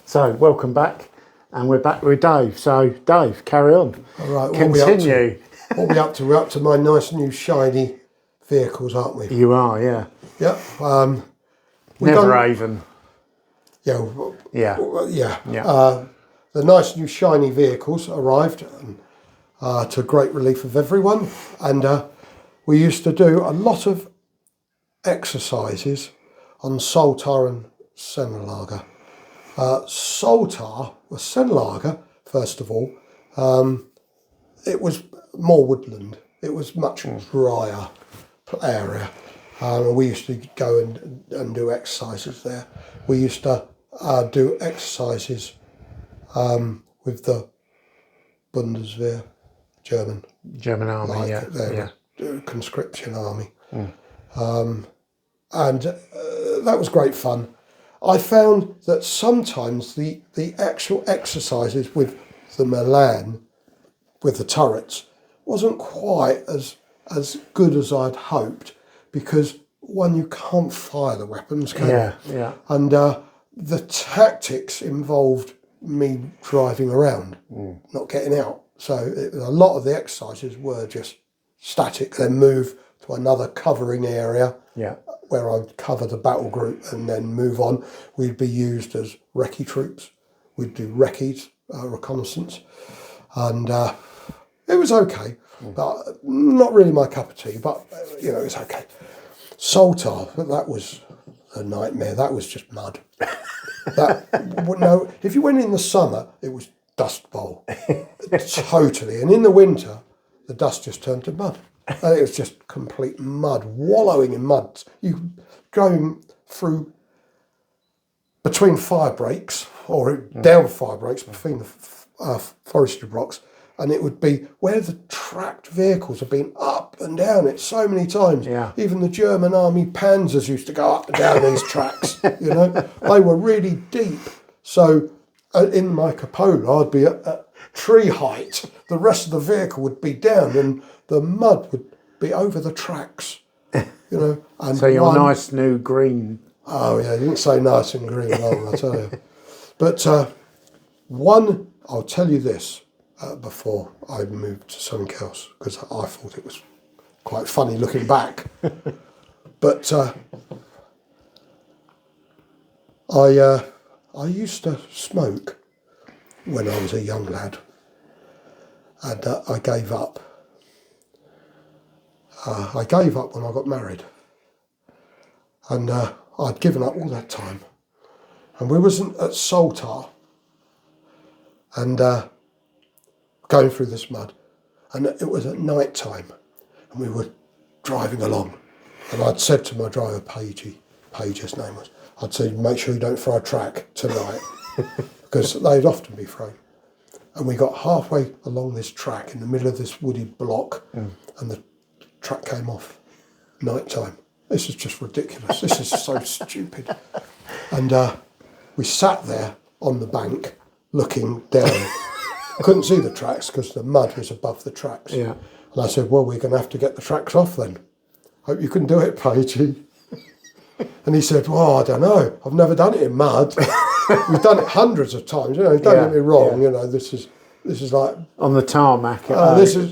So, welcome back, and we're back with Dave. So, Dave, carry on. All right, continue. What are we up to? We're up to my nice new shiny vehicles, aren't we? You are, yeah. Yeah. Neverhaven. Yeah. Yeah. The nice new shiny vehicles arrived, to great relief of everyone, and we used to do a lot of exercises on Saltar and Senlager. Saltar was Senlager, first of all. It was more woodland. It was much drier area. We used to go and do exercises there. We used to do exercises with the Bundeswehr, German army, conscription army. And that was great fun. I found that sometimes the actual exercises with the Milan, with the turrets, wasn't quite as good as I'd hoped, because one, you can't fire the weapons, can you? Yeah. And the tactics involved me driving around, not getting out. So a lot of the exercises were just static, then move to another covering area. Yeah. Where I'd cover the battle group and then move on. We'd be used as recce troops. We'd do recces, reconnaissance. And it was okay, but not really my cup of tea, but it was okay. Saltar, that was a nightmare. That was just mud. If you went in the summer, it was dust bowl. Totally. And in the winter, the dust just turned to mud. And it was just complete mud, wallowing in mud. You going through between fire breaks, or down fire breaks between the forested rocks, and it would be where the tracked vehicles have been up and down it so many times. Yeah. Even the German army panzers used to go up and down these tracks. They were really deep. So in my cupola, I'd be at tree height. The rest of the vehicle would be down, and the mud would be over the tracks, And so your nice new green. Oh yeah, you didn't say nice and green long, I tell you. But I'll tell you this before I moved to something else, because I thought it was quite funny looking back. But I used to smoke when I was a young lad, and I gave up. I gave up when I got married, and I'd given up all that time, and we wasn't at Saltar, and going through this mud, and it was at night time, and we were driving along, and I'd said to my driver, Page his name was, I'd said, make sure you don't throw a track tonight, because they'd often be thrown. And we got halfway along this track in the middle of this wooded block, and the track came off. Night time. This is just ridiculous. This is so stupid. And we sat there on the bank looking down. Couldn't see the tracks because the mud was above the tracks. Yeah. And I said, well, we're going to have to get the tracks off then. Hope you can do it, Pagey. And he said, well, I don't know. I've never done it in mud. We've done it hundreds of times. Don't get me wrong. This is like on the tarmac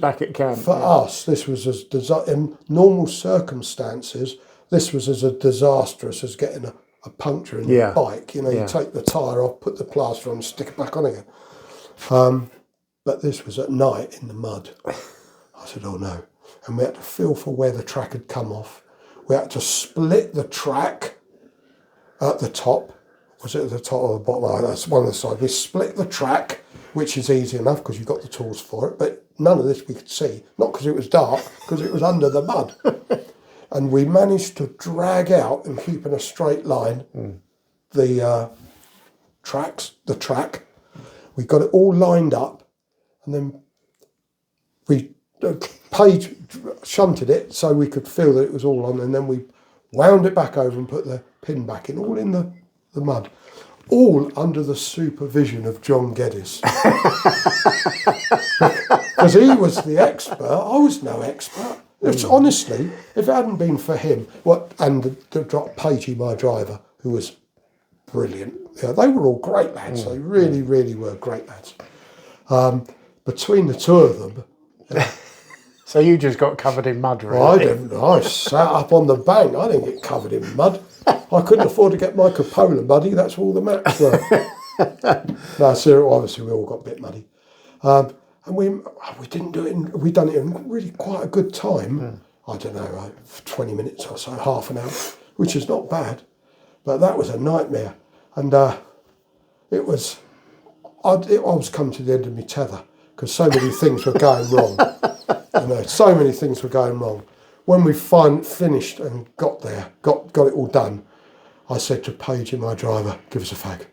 back at camp. For us, this was as in normal circumstances, this was as disastrous as getting a puncture in your bike. You take the tyre off, put the plaster on, stick it back on again. But this was at night in the mud. I said, oh no. And we had to feel for where the track had come off. We had to split the track at the top. Was it at the top or the bottom? Oh, that's one of the sides. We split the track, which is easy enough because you've got the tools for it, but none of this we could see. Not because it was dark, because it was under the mud. And we managed to drag out and keep in a straight line the track. We got it all lined up, and then we Page shunted it so we could feel that it was all on, and then we wound it back over and put the pin back in, all in the mud. All under the supervision of John Geddes. Because he was the expert, I was no expert. It's, honestly, if it hadn't been for him, and Pagey, my driver, who was brilliant, Yeah, they were all great lads. They really, really were great lads. Between the two of them, So you just got covered in mud, really? well, I didn't. I sat up on the bank. I didn't get covered in mud. I couldn't afford to get my cupola muddy. That's all the maps were. No, seriously, obviously we all got a bit muddy, and we didn't do it. We done it in really quite a good time. I don't know, like 20 minutes or so, half an hour, which is not bad, but that was a nightmare. And it was. I was coming to the end of my tether because so many things were going wrong. You know, so many things were going wrong. When we finished and got there, got it all done, I said to Paige and my driver, "Give us a fag."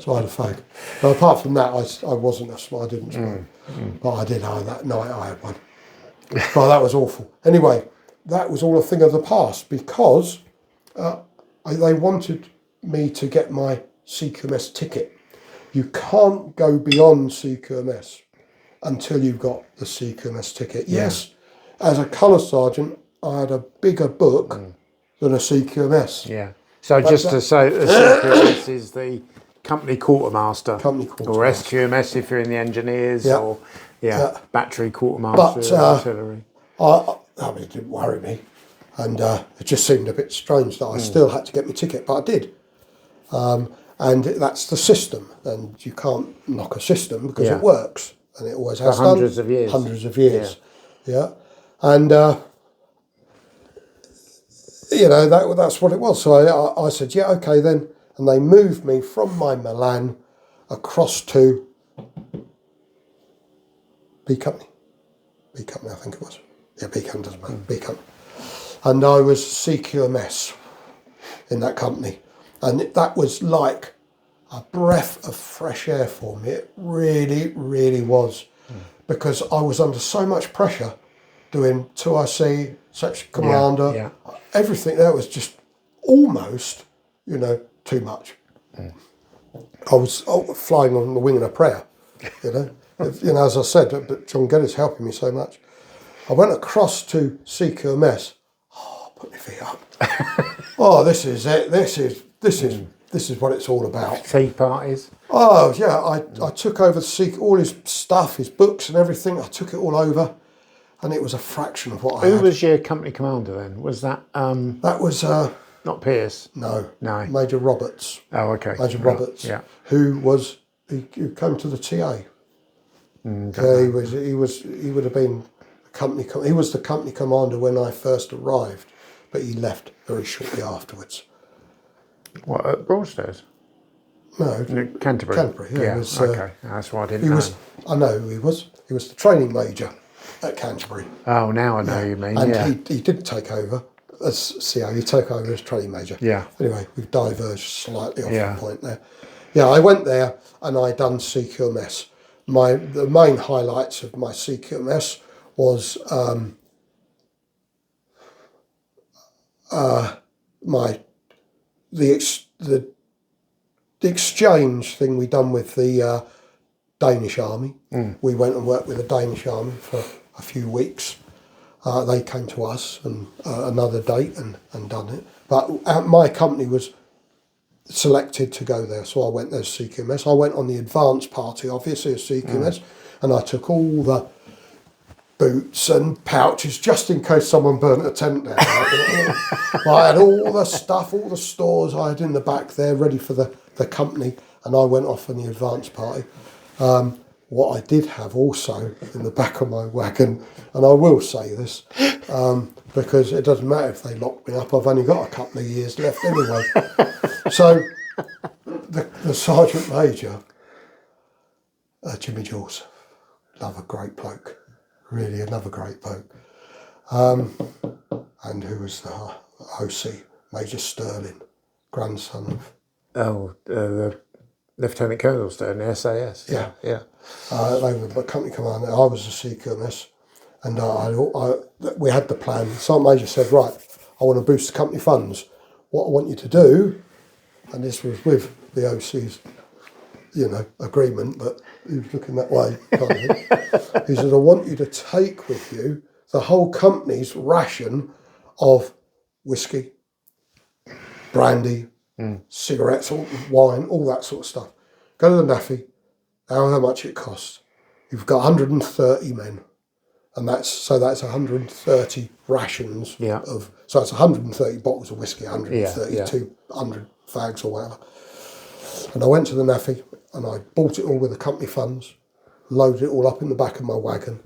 So I had a fag. But apart from that, I wasn't a smoker. I didn't smoke, but I did. That night I had one. But that was awful. Anyway, that was all a thing of the past because they wanted me to get my CQMS ticket. You can't go beyond CQMS until you've got the CQMS ticket. Yes, as a colour sergeant, I had a bigger book than a CQMS. Yeah. So just to say, the CQMS is the company quartermaster. Company quartermaster. Or SQMS if you're in the engineers, or battery quartermaster, But, artillery. I mean, it didn't worry me, and it just seemed a bit strange that I still had to get my ticket, but I did. And that's the system, and you can't knock a system because it works, and it always has For hundreds of years. Hundreds of years, yeah. And you know, that's what it was. So I said, yeah, okay then, and they moved me from my Milan across to B Company, I think it was. Yeah, B Company doesn't matter. B Company, and I was CQMS in that company. And that was like a breath of fresh air for me. It really, really was. Because I was under so much pressure doing 2IC, section commander, everything there was just almost, you know, too much. I was flying on the wing of a prayer, you know. You know, as I said, but John Geddes helping me so much. I went across to CQMS. Oh, put my feet up. Oh, this is it. This is what it's all about. Tea parties. Oh yeah, I took over all his stuff, his books and everything. I took it all over, and it was a fraction of what I had. Who was your company commander then? Was that That was not Pierce? no, No. Major Roberts. Oh, okay. Major Roberts. Yeah. Who came to the TA. He would have been he was the company commander when I first arrived, but he left very shortly afterwards. What, at Broadstairs? No, Canterbury. Canterbury, yeah. Okay, that's why I didn't know. I know who he was. He was the training major at Canterbury. Oh, now I know who you mean, And he didn't take over as CO, he took over as training major. Yeah. Anyway, we've diverged slightly off the point there. Yeah, I went there and I done CQMS. The main highlights of my CQMS was the exchange thing we done with the Danish army. We went and worked with the Danish army for a few weeks. They came to us and another date and done it. But my company was selected to go there, so I went there as CQMS. I went on the advance party, obviously, as CQMS, and I took all the boots and pouches just in case someone burnt a tent down. I had all the stuff, all the stores I had in the back there ready for the company, and I went off on the advance party. What I did have also in the back of my wagon, and I will say this, because it doesn't matter if they lock me up, I've only got a couple of years left anyway. So the Sergeant Major, Jimmy Jules, another great bloke, really another great bloke. And who was the OC, Major Sterling, grandson of... the Lieutenant Colonel's there in the SAS. Yeah. Yeah. They were the company commander. I was a CQMS, and we had the plan. Sergeant Major said, right, I want to boost the company funds. What I want you to do, and this was with the OC's, agreement, but he was looking that way, kind of thing. He said, I want you to take with you the whole company's ration of whiskey, brandy, cigarettes, wine, all that sort of stuff. Go to the NAFI, how much it costs. You've got 130 men, and that's 130 rations of, so it's 130 bottles of whiskey, 200 fags or whatever. And I went to the NAFI and I bought it all with the company funds, loaded it all up in the back of my wagon,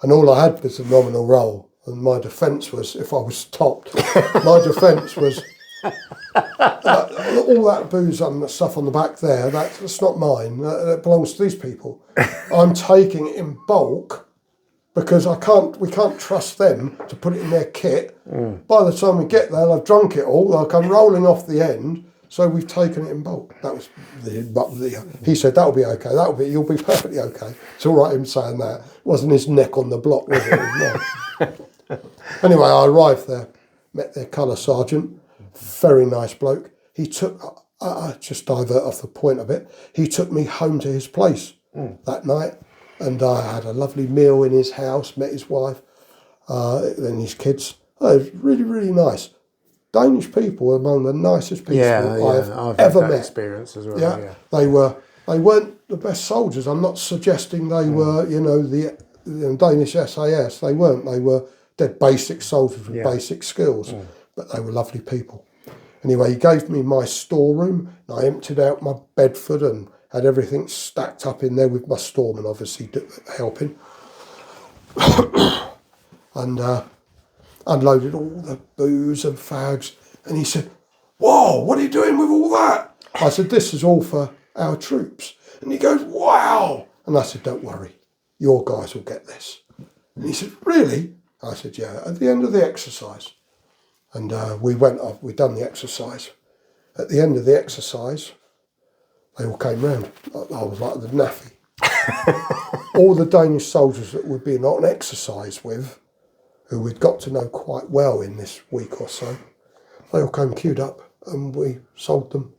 and all I had was a nominal roll. And my defence was, if I was topped, my defence was all that booze and the stuff on the back there, that's not mine. That belongs to these people. I'm taking it in bulk because we can't trust them to put it in their kit. By the time we get there, I've drunk it all. They'll come rolling off the end. So we've taken it in bulk. That was he said that'll be okay. You'll be perfectly okay. It's all right him saying that. It wasn't his neck on the block, was it? No. Anyway, I arrived there, met their colour sergeant, very nice bloke. He took, just divert off the point a bit, he took me home to his place that night, and I had a lovely meal in his house, met his wife, and his kids. It was really, really nice. Danish people were among the nicest people I've ever met. Experience as well. They weren't the best soldiers. I'm not suggesting they were, the Danish SAS. They weren't. They were dead basic soldiers with basic skills, but they were lovely people. Anyway, he gave me my storeroom. I emptied out my Bedford and had everything stacked up in there with my storeman, obviously helping, and unloaded all the booze and fags. And he said, "Whoa, what are you doing with all that?" I said, "This is all for our troops." And he goes, "Wow." And I said, "Don't worry, your guys will get this." And he said, "Really?" I said, "Yeah, at the end of the exercise." And we'd done the exercise. At the end of the exercise, they all came round. I was like the NAFI. All the Danish soldiers that we'd been on exercise with, who we'd got to know quite well in this week or so, they all came queued up and we sold them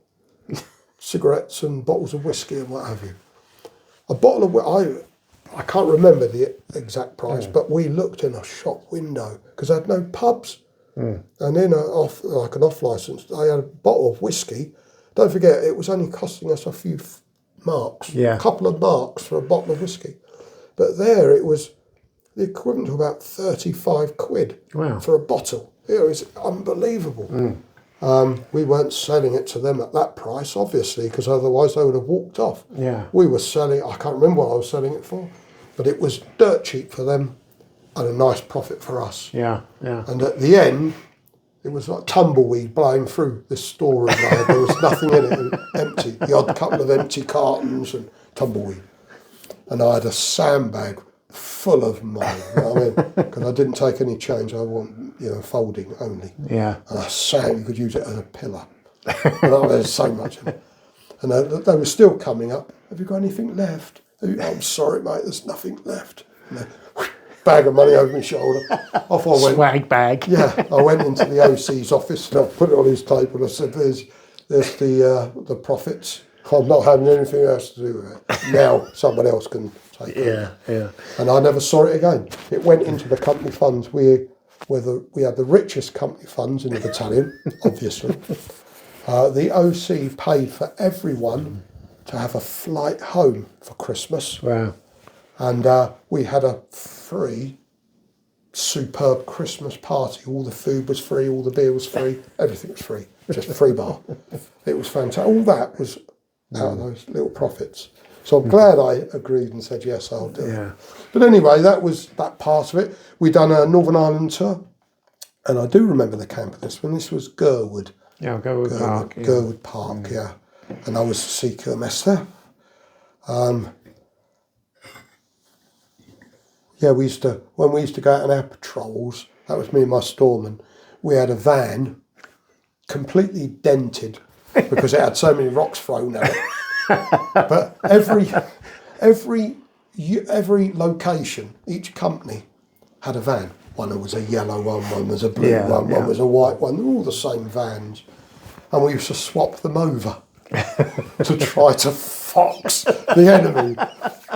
cigarettes and bottles of whiskey and what have you. A bottle of I can't remember the exact price, but we looked in a shop window because they had no pubs. And in an off license, they had a bottle of whiskey. Don't forget, it was only costing us a few marks, a couple of marks for a bottle of whiskey. But there it was the equivalent to about 35 quid for a bottle. It was unbelievable. We weren't selling it to them at that price, obviously, because otherwise they would have walked off. We were selling, I can't remember what I was selling it for, but it was dirt cheap for them and a nice profit for us. And at the end, it was like tumbleweed blowing through this storeroom. There was nothing in it, empty. The odd couple of empty cartons and tumbleweed. And I had a sandbag full of money, you know what I mean? Because I didn't take any change. I want, folding only. And a sand, you could use it as a pillar. And there's so much in it. And they were still coming up. "Have you got anything left?" "I'm sorry, mate, there's nothing left." And bag of money over my shoulder. Off I went. Swag bag. I went into the OC's office and I put it on his table. I said, "There's the profits. I'm not having anything else to do with it. Now someone else can take it." And I never saw it again. It went into the company funds. We had the richest company funds in the battalion, obviously. The OC paid for everyone to have a flight home for Christmas. And we had a free, superb Christmas party. All the food was free, all the beer was free, everything was free, just a free bar. It was fantastic. All that was out of those little profits. So I'm glad I agreed and said, yes, I'll do it. But anyway, that was that part of it. We done a Northern Ireland tour, and I do remember the camp of this one. This was Gurwood. Gurwood Park. Gurwood Park, And I was CQMS there. When we used to go out on our patrols, that was me and my storeman, we had a van completely dented because it had so many rocks thrown at it. But every location, each company had a van. One was a yellow one was a blue one was a white one. They're all the same vans. And we used to swap them over to try to fox the enemy.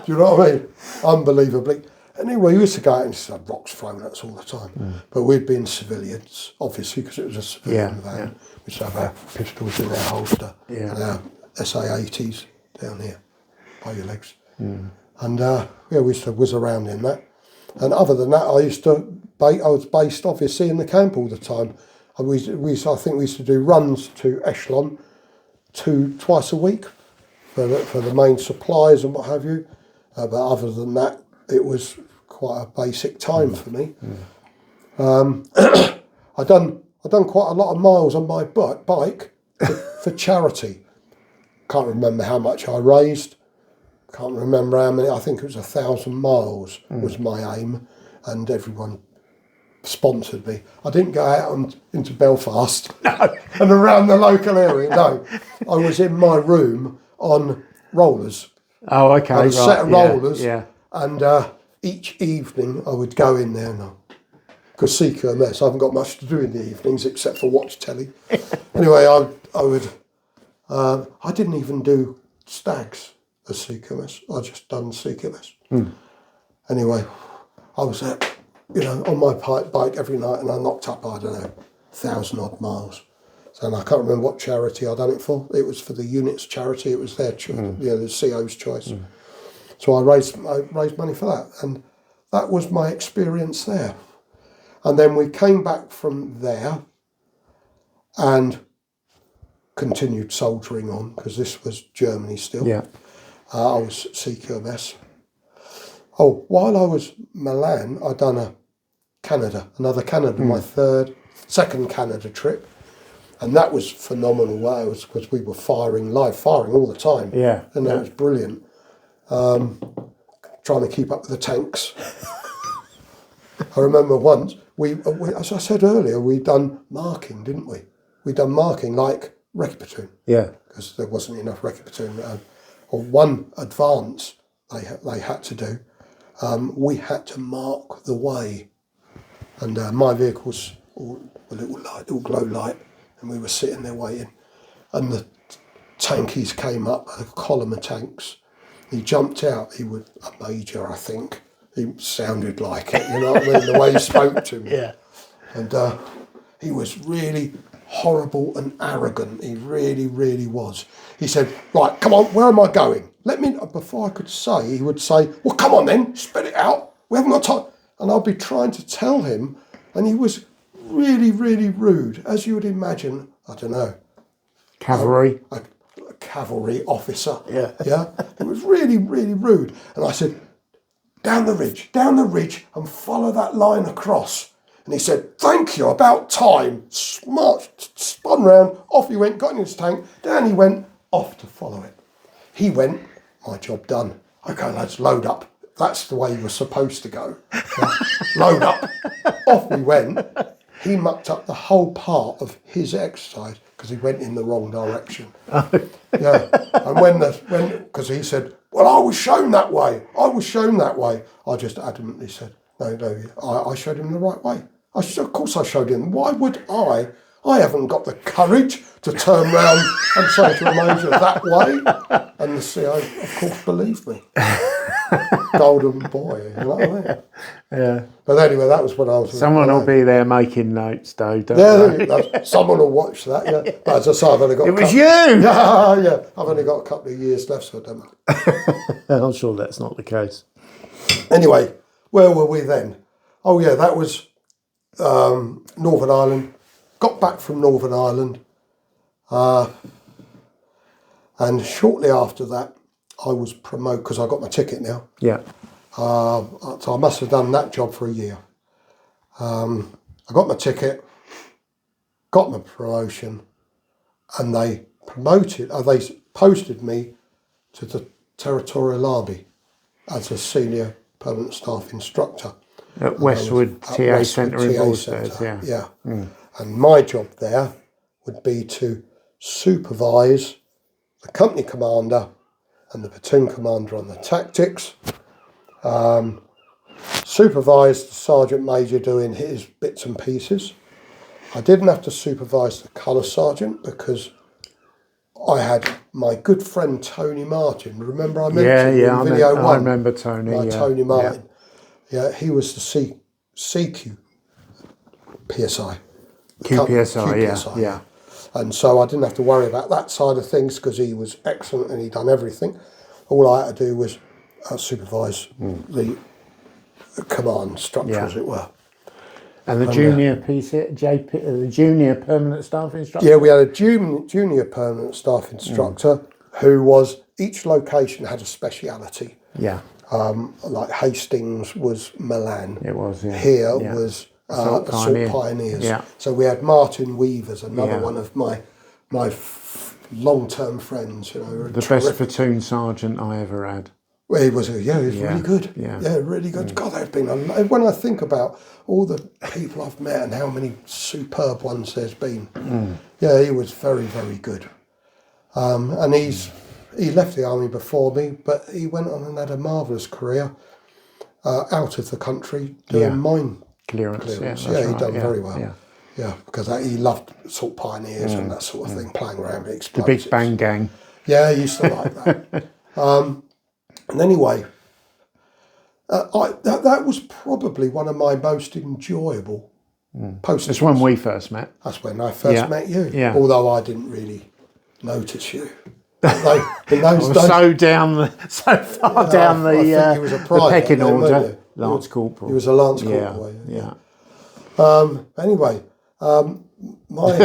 Do you know what I mean? Unbelievably. Anyway, we used to go out and just have rocks thrown at us all the time. But we'd been civilians, obviously, because it was a civilian van. We used to have our pistols in our holster and our SA-80s down here by your legs. And we used to whiz around in that. And other than that, I was based obviously in the camp all the time. I think we used to do runs to Echelon twice a week for the main supplies and what have you. But other than that, it was quite a basic time for me. I done quite a lot of miles on my bike for charity. Can't remember how much I raised. Can't remember how many. I think it was 1,000 miles was my aim, and everyone sponsored me. I didn't go out into Belfast and around the local area. No, I was in my room on rollers. Oh, okay. I had a set of rollers, Yeah. and each evening I would go in there now. Because CQMS, I haven't got much to do in the evenings except for watch telly. Anyway, I didn't even do stags as CQMS. I just done CQMS. Anyway, I was on my bike every night, and I knocked up, I don't know, 1,000 odd miles. And I can't remember what charity I done it for. It was for the unit's charity. It was their the CO's choice. So I raised money for that, and that was my experience there. And then we came back from there and continued soldiering on, because this was Germany still. Yeah. I was CQMS. Oh, while I was Milan, I'd done another Canada, my second Canada trip. And that was phenomenal. Because we were firing all the time. Yeah. And that was brilliant. Trying to keep up with the tanks. I remember once, we, as I said earlier, we'd done marking, didn't we? We'd done marking like recce platoon. Yeah. Because there wasn't enough recce platoon. Or one advance they had to do. We had to mark the way. And my vehicles all a little light, all glow light. And we were sitting there waiting. And the tankies came up, a column of tanks. He jumped out. He was a major, I think. He sounded like it, you know what I mean? The way he spoke to me. Yeah. And he was really horrible and arrogant. He really, really was. He said, right, come on, where am I going? Before I could say, he would say, well, come on then, spit it out. We haven't got time. And I'll be trying to tell him. And he was really, really rude, as you would imagine, I don't know. Cavalry. A cavalry officer. Yeah. Yeah. It was really, really rude. And I said, down the ridge, and follow that line across. And he said, thank you, about time. Spun round, off he went, got in his tank, down he went, off to follow it. He went, my job done. Okay, lads, load up. That's the way you were supposed to go. Yeah. Load up. Off we went. He mucked up the whole part of his exercise because he went in the wrong direction. Yeah. And because he said, well, I was shown that way. I just adamantly said, no, I showed him the right way. Of course I showed him. Why would I? I haven't got the courage to turn round and say to a major that way. And the CO, of course, believed me. Golden boy, you know what I mean? Yeah. But anyway, that was when I was... Someone will be there making notes, though, don't they? Someone will watch that, yeah. But as I say, I've only got... It was you! Yeah. I've only got a couple of years left, so I don't know. I'm sure that's not the case. Anyway, where were we then? Oh, yeah, that was Northern Ireland. Got back from Northern Ireland. And shortly after that, I was promoted, because I got my ticket now. Yeah. So I must have done that job for a year. I got my ticket, got my promotion, and they posted me to the Territorial Army as a senior permanent staff instructor. At Westwood TA Centre in Broadstairs, yeah. And my job there would be to supervise the company commander and the platoon commander on the tactics, supervised the sergeant major doing his bits and pieces. I didn't have to supervise the colour sergeant because I had my good friend Tony Martin. Remember I mentioned in video one? I remember Tony. Tony Martin. Yeah, he was the CQ PSI. QPSI, yeah. And so I didn't have to worry about that side of things because he was excellent and he'd done everything. All I had to do was supervise the command structure, as it were. And the junior the junior permanent staff instructor? Yeah, we had a junior permanent staff instructor who was, each location had a speciality. Yeah. Like Hastings was Milan. It was, yeah. Here was Assault Pioneers. Yeah. So we had Martin Weavers, another one of my long-term friends. You know, the best platoon sergeant I ever had. Well, he was really good. Yeah, really good. God, they've been. When I think about all the people I've met and how many superb ones there's been, yeah, he was very, very good. And he left the army before me, but he went on and had a marvellous career out of the country doing mine clearance. Yeah, he done very well. Yeah, because he loved Assault Pioneers and that sort of thing, playing around with explosives. The Big Bang Gang. Yeah, he used to like that. And anyway, that was probably one of my most enjoyable posts. That's when we first met. That's when I first met you. Yeah. Although I didn't really notice you. In those I was so far down the pecking order. Lance Corporal. He was a Lance Corporal. Yeah. Anyway,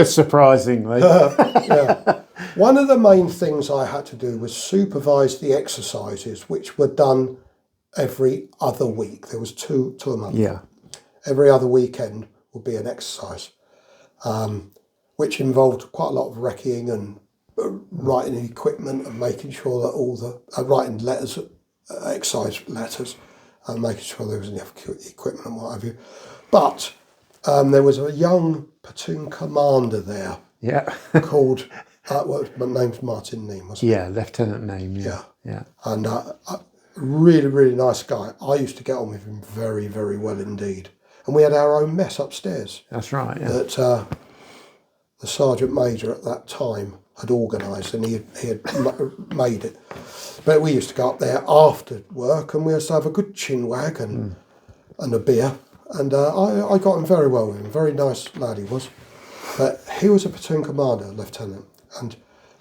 surprisingly. One of the main things I had to do was supervise the exercises, which were done every other week. There was two a month. Yeah. Every other weekend would be an exercise, which involved quite a lot of recceing and writing equipment and making sure that all the writing letters, exercise letters, and making sure there was enough equipment and what have you. But there was a young platoon commander there. Yeah. Called. My name's Martin Neame, wasn't it? Yeah, Lieutenant Neame. Yeah. And really, really nice guy. I used to get on with him very, very well indeed. And we had our own mess upstairs. That's right. Yeah. That the sergeant major at that time had organised, and he had made it. But we used to go up there after work, and we used to have a good chin wag and a beer. And I got on very well with him. Very nice lad he was. But he was a platoon commander, lieutenant. And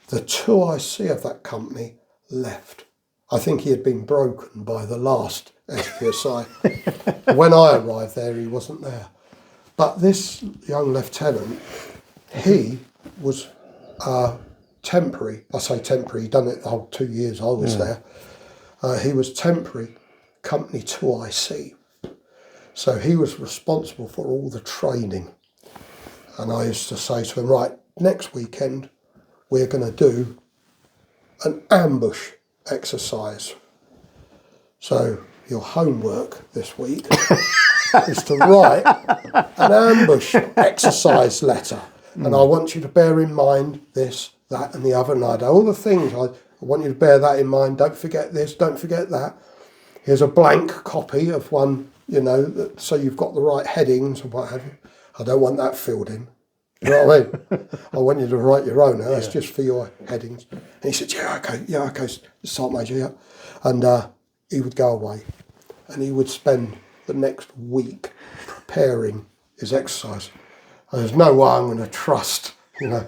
the 2IC of that company left. I think he had been broken by the last SPSI. When I arrived there, he wasn't there. But this young lieutenant, he was temporary. I say temporary, he'd done it the whole 2 years I was there. He was temporary company 2IC. So he was responsible for all the training. And I used to say to him, right, next weekend, we're going to do an ambush exercise. So your homework this week is to write an ambush exercise letter. And I want you to bear in mind this, that and the other. And I do all the things. I want you to bear that in mind. Don't forget this, don't forget that. Here's a blank copy of one, so you've got the right headings and what have you. I don't want that filled in. You know what I mean? I want you to write your own. That's just for your headings. And he said, yeah, okay, Sergeant Major, yeah. And he would go away and he would spend the next week preparing his exercise. And there's no way I'm going to trust, a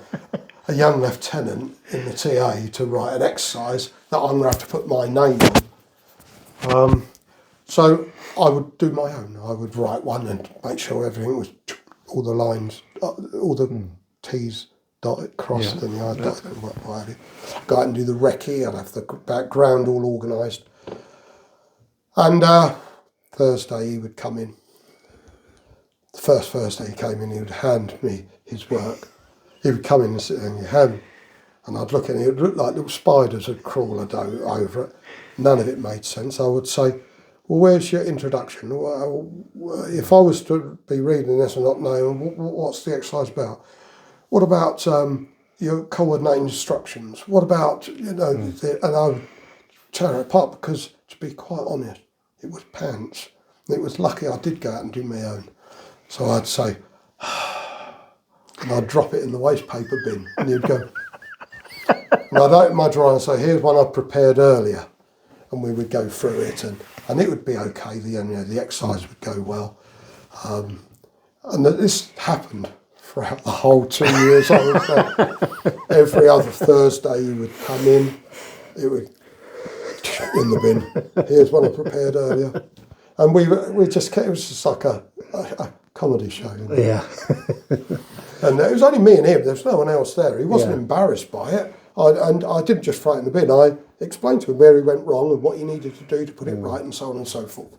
young lieutenant in the TA to write an exercise that I'm going to have to put my name on. So I would do my own. I would write one and make sure everything was, all the lines, all the T's dotted, crossed and the I's dotted and what have you. Go out and do the recce. I'd have the background all organised. And Thursday he would come in. The first Thursday he came in, he would hand me his work. He would come in and sit there in your hand, and I'd look at it. It would look like little spiders had crawled over it. None of it made sense. I would say, well, where's your introduction? Well, if I was to be reading this and not knowing, what's the exercise about? What about your coordinating instructions? What about, and I would tear it apart because, to be quite honest, it was pants. It was lucky I did go out and do my own. So I'd say, and I'd drop it in the waste paper bin, and you'd go, and I'd open my drawer and say, here's one I prepared earlier. and we would go through it, and it would be okay. The exercise would go well, and this happened throughout the whole 2 years I was there. Every other Thursday he would come in, it would in the bin. Here's one I prepared earlier, and we just kept, it was just like a comedy show. Yeah. And it was only me and him. There was no one else there. He wasn't embarrassed by it. And I didn't just throw it in the bin. I explained to him where he went wrong and what he needed to do to put it right, and so on and so forth.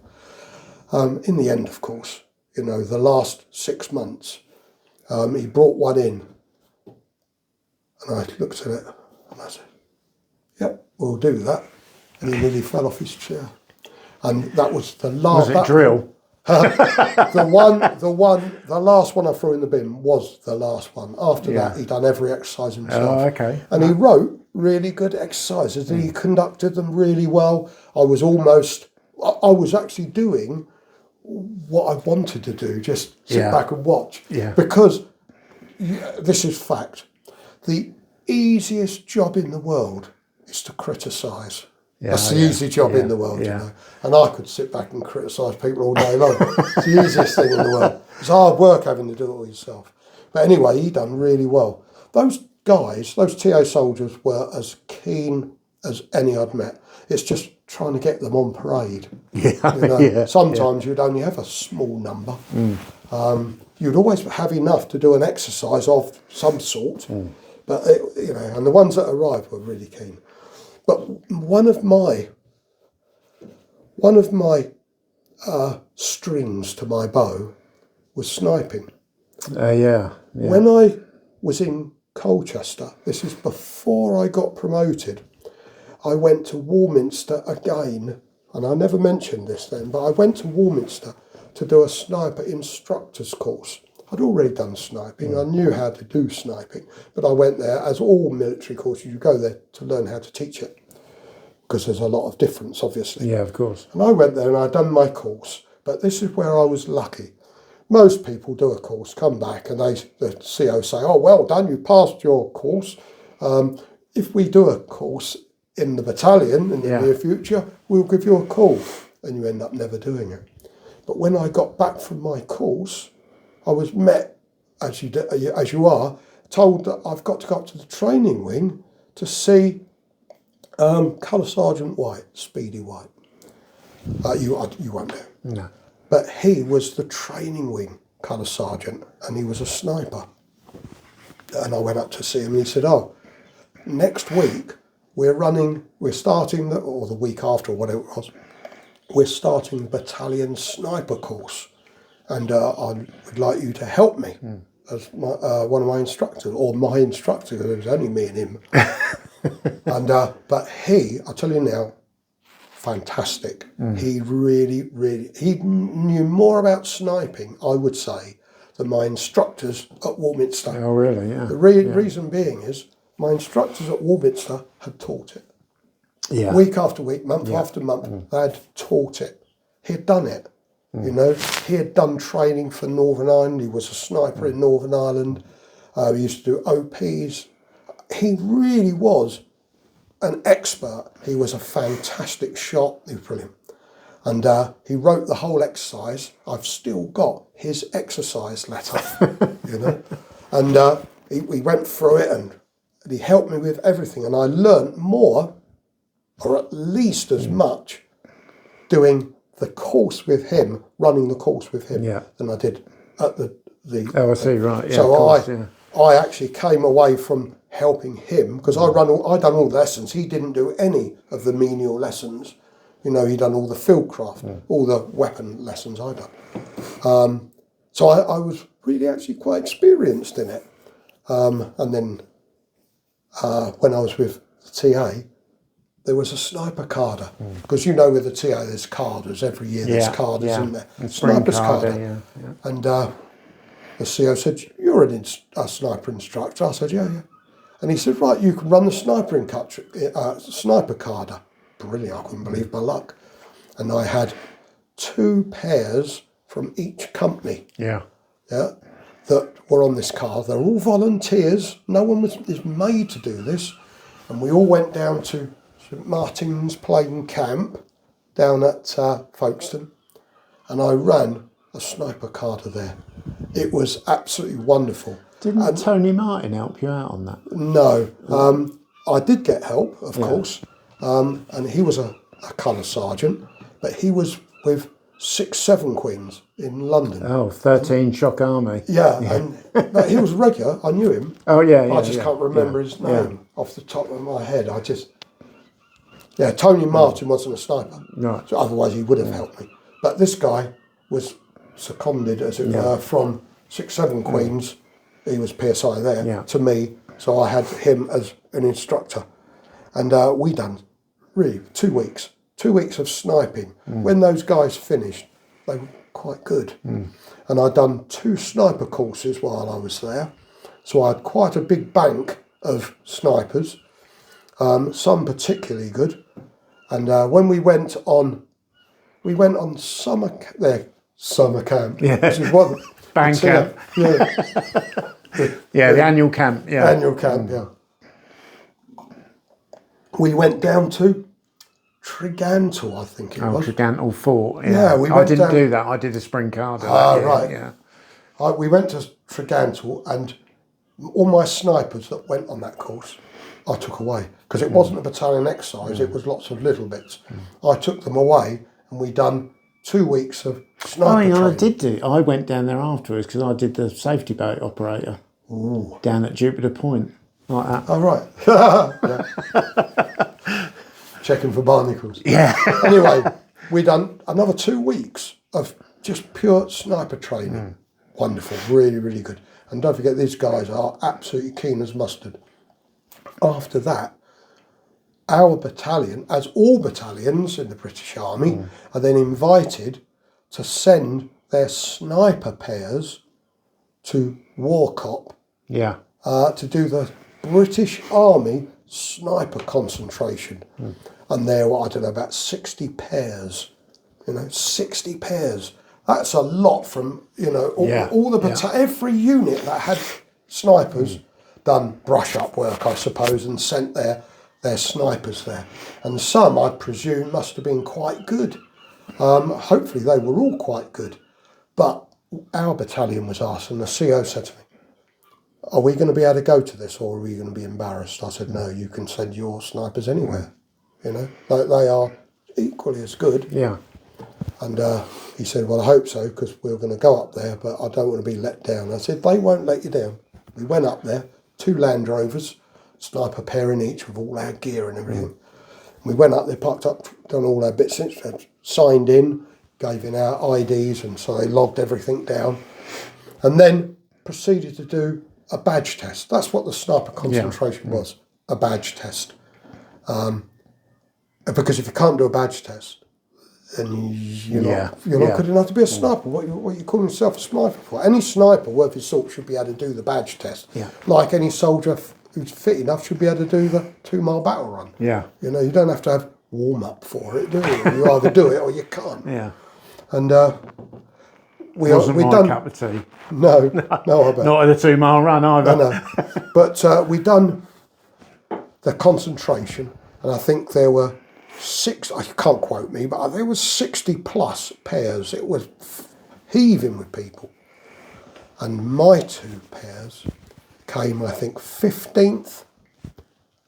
In the end, of course, the last 6 months, he brought one in, and I looked at it and I said, "Yep, we'll do that." And he nearly fell off his chair. And that was the last. Was it drill? The last one I threw in the bin was the last one. After that, he'd done every exercise himself. Oh, okay. And he wrote really good exercises, and he conducted them really well. I was actually doing what I wanted to do, just sit back and watch. Yeah. Because, this is fact, the easiest job in the world is to criticise. That's the easy job in the world, And I could sit back and criticise people all day long. It's the easiest thing in the world. It's hard work having to do it all yourself. But anyway, he done really well. Those guys, those TO soldiers, were as keen as any I'd met. It's just trying to get them on parade. Sometimes you'd only have a small number. You'd always have enough to do an exercise of some sort. But, and the ones that arrived were really keen. But one of my strings to my bow was sniping. When I was in Colchester, this is before I got promoted, I went to Warminster again, and I never mentioned this then, but I went to Warminster to do a sniper instructor's course. I'd already done sniping, I knew how to do sniping, but I went there, as all military courses, you go there to learn how to teach it, because there's a lot of difference, obviously. Yeah, of course. And I went there and I'd done my course, but this is where I was lucky. Most people do a course, come back, and the CO say, "Oh, well done, you passed your course. If we do a course in the battalion in the near future, we'll give you a call," and you end up never doing it. But when I got back from my course, I was met, as you are, told that I've got to go up to the training wing to see Colour Sergeant White, Speedy White. You weren't there. No. But he was the training wing Colour Sergeant, and he was a sniper. And I went up to see him, and he said, "Oh, next week we're starting, or the week after, or whatever it was, we're starting the battalion sniper course. And I would like you to help me as one of my instructors, or my instructor, because it was only me and him." And but I tell you now, fantastic. He really, he knew more about sniping, I would say, than my instructors at Warminster. Oh, really? Yeah. The reason being is my instructors at Warminster had taught it. Yeah. Week after week, month after month, they had taught it. He had done it. He had done training for Northern Ireland. He was a sniper in Northern Ireland. He used to do OPs. He really was an expert. He was a fantastic shot. He was brilliant. And he wrote the whole exercise. I've still got his exercise letter, And we went through it, and he helped me with everything. And I learnt more, or at least as much, doing the course with him, running the course with him, than I did at the. Oh, I see. Right. Yeah. So I actually came away from helping him, because I done all the lessons. He didn't do any of the menial lessons. He done all the field craft, all the weapon lessons I done. So I was really actually quite experienced in it. And then when I was with the TA, there was a sniper carder, because with the TA there's carders every year. There's carders in there. Sniper's carder. And the CO said, "You're a sniper instructor." I said, "Yeah." And he said, "Right, you can run the sniper carder." Brilliant! I couldn't believe my luck. And I had 2 pairs from each company. That were on this car. They're all volunteers. No one is made to do this. And we all went down to St Martin's Plain Camp down at Folkestone, and I ran a sniper carder there. It was absolutely wonderful. Didn't Tony Martin help you out on that? No, I did get help, of course, and he was a colour sergeant, but he was with 6-7 Queens in London. Oh, 13 Shock Army. Yeah. But he was regular. I knew him. Oh yeah, I just can't remember his name off the top of my head. Tony Martin wasn't a sniper, right? So otherwise he would have helped me. But this guy was seconded, as it were, from 6-7 Queens. He was PSI there to me, so I had him as an instructor, and we done really 2 weeks. 2 weeks of sniping. When those guys finished, they were quite good. And I'd done 2 sniper courses while I was there. So I had quite a big bank of snipers, some particularly good. And when we went on summer camp. Yeah. This is what Bang camp. Yeah. The annual camp. Yeah. Annual camp, yeah. We went down to Tregantle, I think it was. Tregantle Fort. Yeah, I didn't do that. I did a spring carder. Right. Yeah. We went to Tregantle, and all my snipers that went on that course, I took away, because it wasn't a battalion exercise. It was lots of little bits. I took them away, and we done 2 weeks of sniper training. I went down there afterwards because I did the safety boat operator down at Jupiter Point, like that. Oh right. Checking for barnacles. Yeah. Anyway, we done another 2 weeks of just pure sniper training. Wonderful, really, really good. And don't forget, these guys are absolutely keen as mustard. After that, our battalion, as all battalions in the British Army, are then invited to send their sniper pairs to Warcop to do the British Army sniper concentration. And there were, I don't know, about 60 pairs. 60 pairs. That's a lot from, all the every unit that had snipers done brush-up work, I suppose, and sent their snipers there. And some, I presume, must have been quite good. Hopefully they were all quite good. But our battalion was asked, and the CO said to me, are we going to be able to go to this, or are we going to be embarrassed? I said, no, you can send your snipers anywhere. They are equally as good. Yeah. And he said, well, I hope so, because we're going to go up there, but I don't want to be let down. I said, they won't let you down. We went up there, 2 Land Rovers, sniper pair in each with all our gear and everything. We went up there, parked up, done all our bits, signed in, gave in our IDs, and so they logged everything down. And then proceeded to do a badge test. That's what the sniper concentration was, a badge test. Because if you can't do a badge test, then you're not good enough to be a sniper. What are you calling yourself a sniper for? Any sniper worth his salt should be able to do the badge test. Yeah. Like any soldier who's fit enough should be able to do the 2-mile battle run. Yeah. You don't have to have warm up for it, do you? You either do it or you can't. Yeah. And we my done cup of tea. No, I bet. Not at a 2-mile run either. No. But we done the concentration, and I think there were 6, I can't quote me, but there was 60 plus pairs. It was heaving with people. And my 2 pairs came, I think, 15th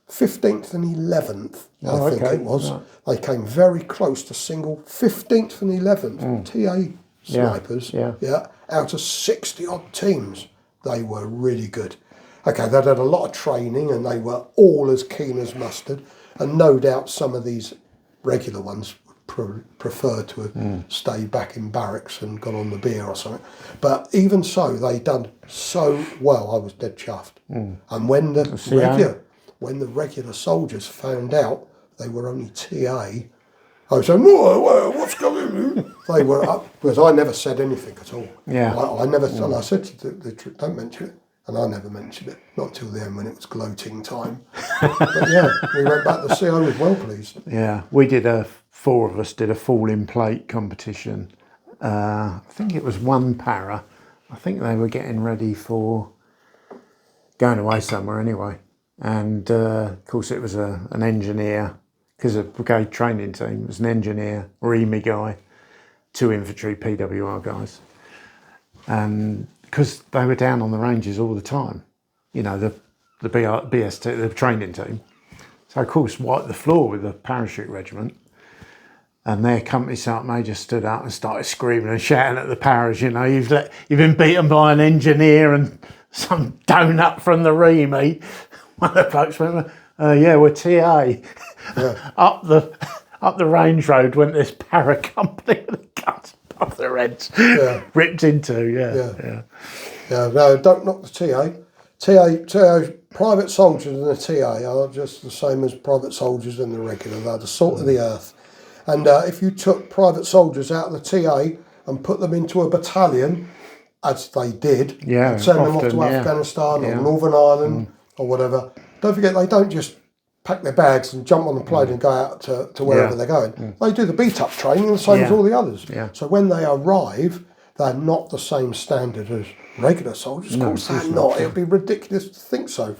and 11th, I think it was. Right. They came very close to single, 15th and 11th, TA snipers, out of 60 odd teams. They were really good. Okay, they'd had a lot of training and they were all as keen as mustard. And no doubt some of these regular ones would prefer to have stayed back in barracks and gone on the beer or something. But even so, they done so well, I was dead chuffed. And when the regular soldiers found out they were only TA, I was saying, what's going on? They were up, because I never said anything at all. Yeah. I never, and I said to the troop, don't mention it. And I never mentioned it, not till the end when it was gloating time. But yeah, we went back to CO was well pleased. Yeah, we did 4 of us did a falling plate competition. I think it was 1 para. I think they were getting ready for going away somewhere anyway. And of course it was an engineer because a brigade training team was an engineer, REME guy, 2 infantry PWR guys, and because they were down on the ranges all the time, you know, the BST, the training team. So of course wiped the floor with the parachute regiment, and their company sergeant major stood up and started screaming and shouting at the paras, you know, you've been beaten by an engineer and some donut from the REME. One of the folks went, yeah, we're TA. Yeah. up the range road went this para company with the guns above their heads, ripped into, yeah. No, don't knock the TA. TA, private soldiers and the TA are just the same as private soldiers and the regular. They're the salt of the earth. And if you took private soldiers out of the TA and put them into a battalion, as they did, and send them off to Afghanistan or Northern Ireland or whatever, don't forget they don't just pack their bags and jump on the plane and go out to wherever they're going. They do the beat-up training the same as all the others. So when they arrive, they're not the same standard as regular soldiers. Of course they're not. It would be ridiculous to think so.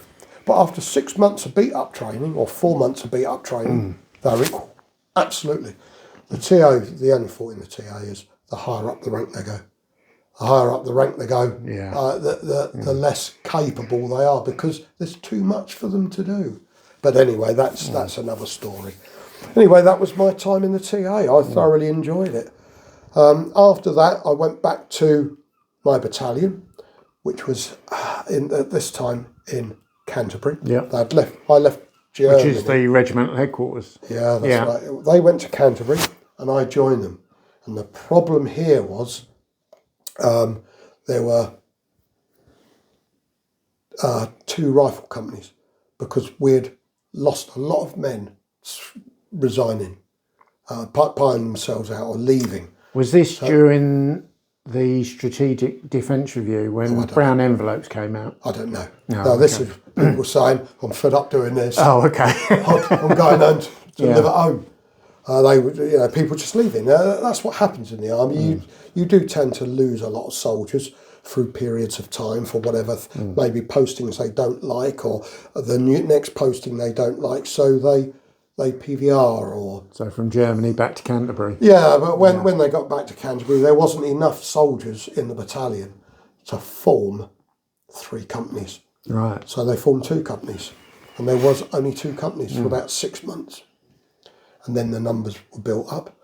But after 6 months of beat-up training, or 4 months of beat-up training, they're equal. Absolutely. The TA, the only fault in the TA is the higher up the rank they go. The higher up the rank they go, the less capable they are, because there's too much for them to do. But anyway, that's another story. Anyway, that was my time in the TA. I thoroughly enjoyed it. After that, I went back to my battalion, which was at this time in Canterbury. I left Germany. Which is the regimental headquarters. Yeah, that's right. They went to Canterbury and I joined them. And the problem here was there were 2 rifle companies, because we'd lost a lot of men resigning, putting themselves out or leaving. Was this during the Strategic Defence Review when brown envelopes came out? I don't know. No, this is people saying, I'm fed up doing this. Oh, okay. I'm going home to live at home. They would, people just leaving. That's what happens in the army. You do tend to lose a lot of soldiers through periods of time for whatever, maybe postings they don't like, or the next posting they don't like, so they PVR or... So from Germany back to Canterbury. Yeah, but when they got back to Canterbury, there wasn't enough soldiers in the battalion to form 3 companies. Right. So they formed 2 companies, and there was only 2 companies for about 6 months. And then the numbers were built up.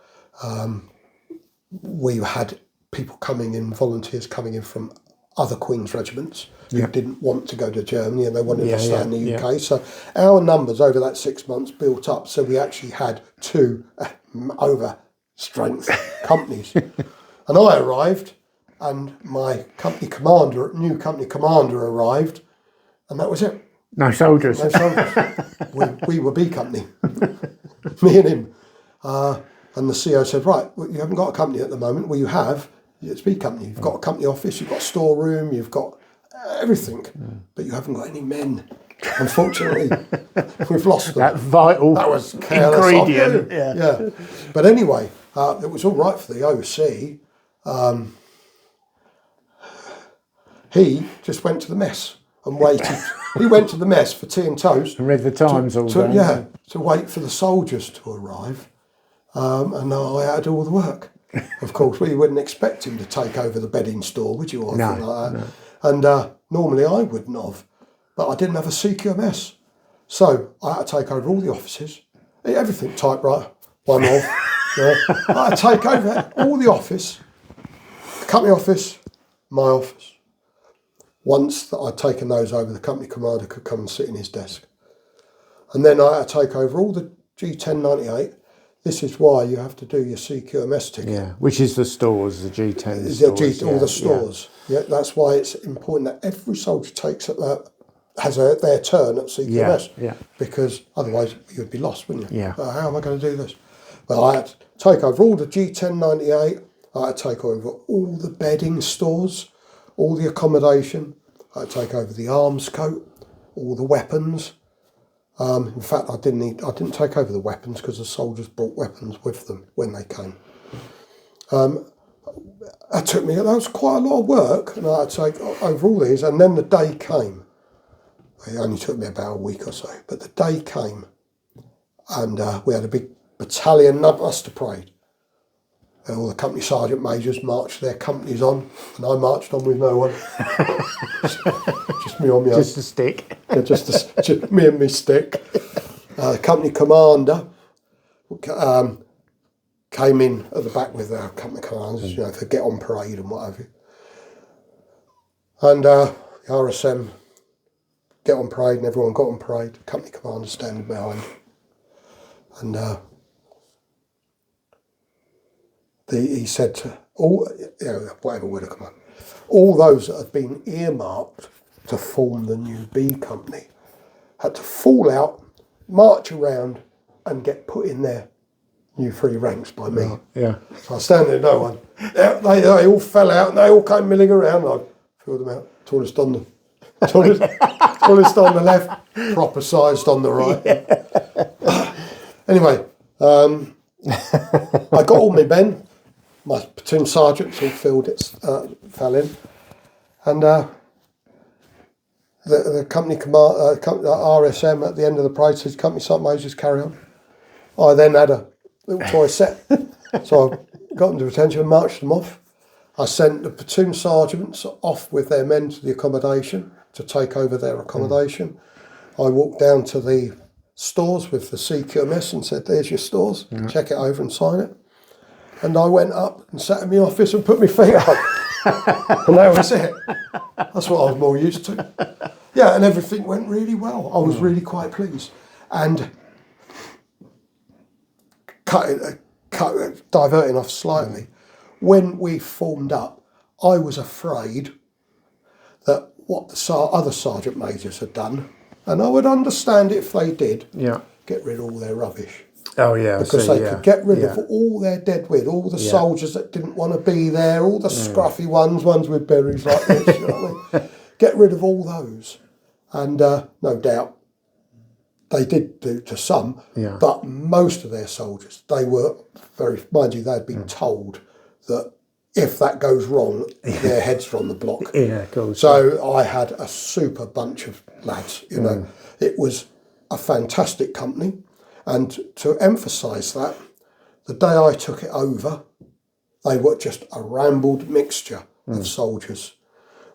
We had people coming in, volunteers coming in from other Queen's regiments who didn't want to go to Germany and they wanted to stay in the UK. So our numbers over that 6 months built up. So we actually had 2 over strength companies. And I arrived, and my new company commander arrived, and that was it. No soldiers. No soldiers. we were B company. Me and him. And the CO said, right, well, you haven't got a company at the moment. Well, you have. It's B company. You've got a company office, you've got a storeroom, you've got everything, but you haven't got any men. Unfortunately, we've lost them. That vital ingredient. Yeah. But anyway, it was all right for the OC. He just went to the mess and waited. He went to the mess for tea and toast. And read the Times all day. Yeah, to wait for the soldiers to arrive. And I had to do all the work. Of course, we wouldn't expect him to take over the bedding store, would you? Or anything like that. No. And normally I wouldn't have, but I didn't have a CQMS. So I had to take over all the offices, everything typewriter, one off. I had to take over all the office, the company office, my office. Once that I'd taken those over, the company commander could come and sit in his desk. And then I had to take over all the G1098. This is why you have to do your CQMS ticket. Yeah, which is the stores, the G10 stores. All the stores. Yeah, that's why it's important that every soldier has their turn at CQMS. Yeah. Because otherwise you'd be lost, wouldn't you? Yeah. How am I going to do this? Well, I had to take over all the G1098. I had to take over all the bedding stores, all the accommodation. I had to take over the arms coat, all the weapons. In fact, I didn't take over the weapons because the soldiers brought weapons with them when they came. That was quite a lot of work, and I had to take over all these. And then the day came. It only took me about a week or so, but the day came, And we had a big battalion, none of us to parade. And all the company sergeant majors marched their companies on, and I marched on with no one. just me on my own. Just a stick. Yeah, just me and my stick. The company commander came in at the back with our company commanders, you know, to get on parade and what have you. And the RSM get on parade, and everyone got on parade. Company commander standing behind. And he said to all, you know, whatever word come on, all those that had been earmarked to form the new B company had to fall out, march around, and get put in their new free ranks by me. Yeah. So I stand there, no one. They all fell out, and they all came milling around. I filled them out. Tallest on the left, proper sized on the right. Yeah. Anyway, I got all my men. My platoon sergeants all fell in, and the company command, RSM at the end of the parade says, "Company sergeant majors carry on." I then had a little toy set, so I got them to attention and marched them off. I sent the platoon sergeants off with their men to the accommodation to take over their accommodation. I walked down to the stores with the CQMS and said, "There's your stores, check it over and sign it." And I went up and sat in my office and put my feet up. And that was it. That's what I was more used to. Yeah, and everything went really well. I was really quite pleased. And diverting off slightly, when we formed up, I was afraid that what the other sergeant majors had done, and I would understand it if they did, get rid of all their rubbish. Oh yeah, because they could get rid of all their dead wood, all the soldiers that didn't want to be there, all the scruffy ones with berries like this. You know what I mean? Get rid of all those, and no doubt they did do to some, but most of their soldiers, they were mind you, they had been told that if that goes wrong, their heads are on the block. Yeah, cool. So I had a super bunch of lads. You know, it was a fantastic company. And to emphasise that, the day I took it over, they were just a rambled mixture of soldiers.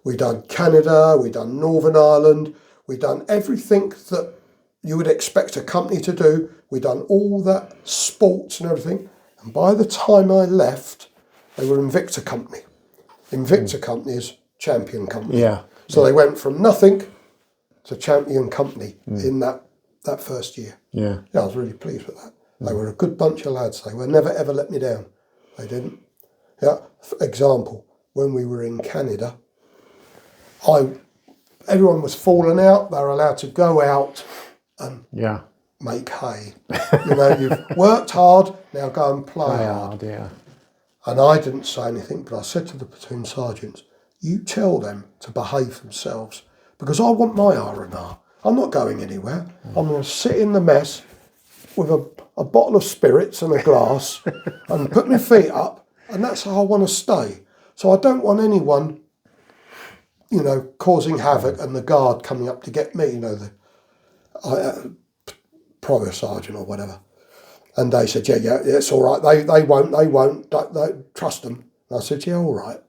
We done Canada, we done Northern Ireland, we done everything that you would expect a company to do. We done all that sports and everything. And by the time I left, they were Invicta Company. Invicta Company is champion company. Yeah. So they went from nothing to champion company in that first year. Yeah. I was really pleased with that. They were a good bunch of lads. They were never ever let me down. They didn't. Yeah. For example, when we were in Canada, everyone was falling out. They were allowed to go out and make hay. You know, you've worked hard, now go and play hard. Yeah. And I didn't say anything, but I said to the platoon sergeants, "You tell them to behave themselves, because I want my R&R. I'm not going anywhere. I'm going to sit in the mess with a bottle of spirits and a glass and put my feet up, and that's how I want to stay. So I don't want anyone, you know, causing havoc and the guard coming up to get me, you know, the private sergeant or whatever." And they said, yeah, it's all right. They won't. Don't trust them. And I said, yeah, all right.